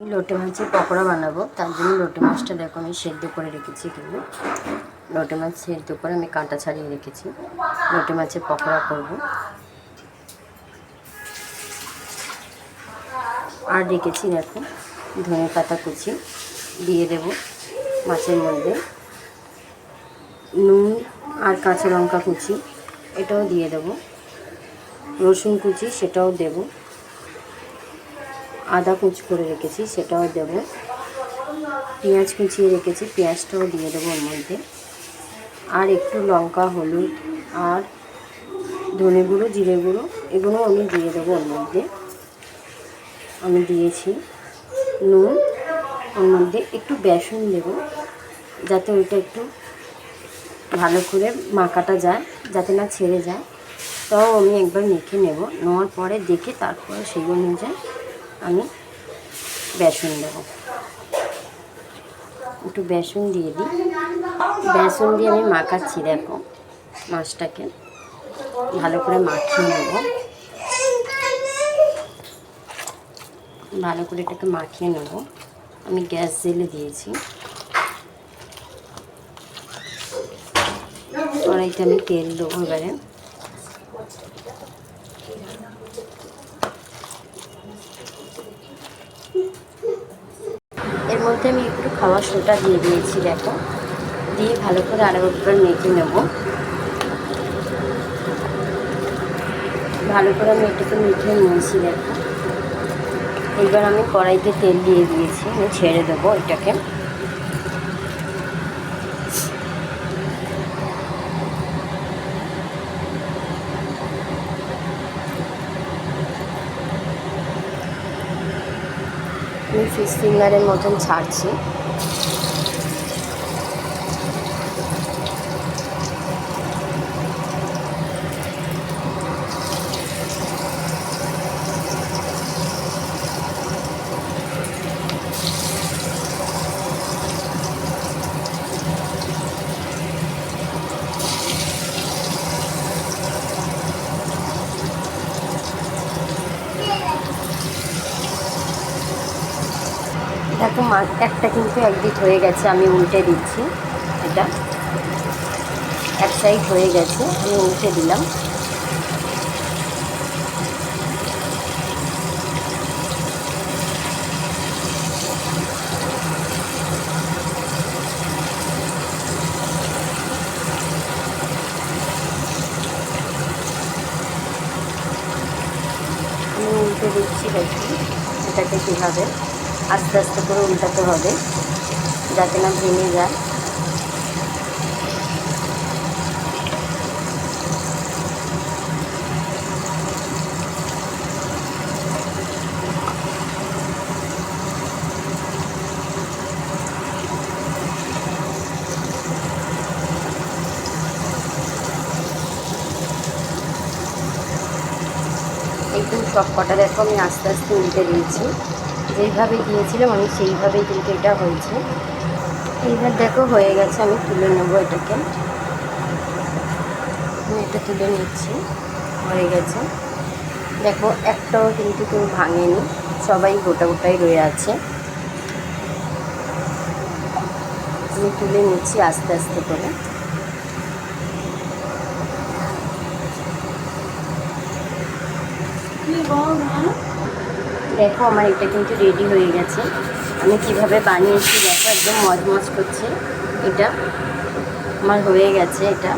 লোটে মাছের পকোড়া বানাবো, তার জন্য লোটে মাছটা দেখো আমি সেদ্ধ করে রেখেছি। কিন্তু লোটে মাছ সেদ্ধ করে আমি কাঁটা ছাড়িয়ে রেখেছি। লোটে মাছের পকোড়া করব। আর রেখেছি দেখো ধনে পাতা কুচি দিয়ে দেব মাছের মধ্যে, নুন আর কাঁচা লঙ্কা কুচি এটাও দিয়ে দেব, রসুন কুচি সেটাও দেব, আদা কুচি করে রেখেছি সেটাও দেব, পেঁয়াজ কুচিয়ে রেখেছি পেঁয়াজটাও দিয়ে দেবো ওর মধ্যে, আর একটু লঙ্কা, হলুদ আর ধনে গুঁড়ো, জিরে গুঁড়ো এগুলো আমি দিয়ে দেবো ওর মধ্যে। আমি দিয়েছি নুন, ওর মধ্যে একটু বেসন দেব যাতে ওইটা একটু ভালো করে মাখাটা যায়, যাতে না ছেড়ে যায়। তাও আমি একবার মেখে নেব, নেওয়ার পরে দেখে তারপরে সেই অনুযায়ী আমি বেসন দেবো। একটু বেসন দিয়ে দিই, বেসন দিয়ে আমি মাখাচ্ছি দেখো মাছটাকে ভালো করে মাখিয়ে নেব। ভালো করে এটাকে মাখিয়ে নেব। আমি গ্যাস জেলে দিয়েছি, কড়াইতে আমি তেল দেবো। এবারে এর মধ্যে আমি একটু খাওয়া সোডা দিয়ে দিয়েছি দেখো, দিয়ে ভালো করে আরেকবার মেখে নেব। ভালো করে আমি এটাকে মেখে নিয়েছি দেখো। এবার আমি কড়াইতে তেল দিয়ে দিয়েছি, আমি ছেড়ে দেবো এটাকে। আমি ফিশ ফিঙ্গারের মতন ছাড়ছি। দেখো মাছ একটা কিন্তু একদিক হয়ে গেছে, আমি উল্টে দিচ্ছি। এটা এক সাইড হয়ে গেছে, আমি উল্টে দিলাম। আমি উল্টে দিচ্ছি দেখি এটাকে কীভাবে আস্তে আস্তে করে উল্টাতে হবে যাতে না ভেঙে যায়। একদম সব কটা দেখো আমি আস্তে আস্তে উল্টে দিয়েছি, যেইভাবে দিয়েছিলাম আমি সেইভাবেই কিন্তু এটা হয়েছে। এইবার দেখো হয়ে গেছে, আমি তুলে নেবো এটাকে। আমি এটা তুলে নিচ্ছি, হয়ে গেছে দেখো। একটাও কিন্তু কেউ ভাঙেনি, সবাই গোটা গোটাই রয়ে আছে। আমি তুলে নিচ্ছি আস্তে আস্তে করে। দেখো আমার এটা কিন্তু রেডি হয়ে গেছে। আমি কিভাবে বানিয়েছি দেখো, একদম মজমজ করছে। এটা আমার হয়ে গেছে এটা।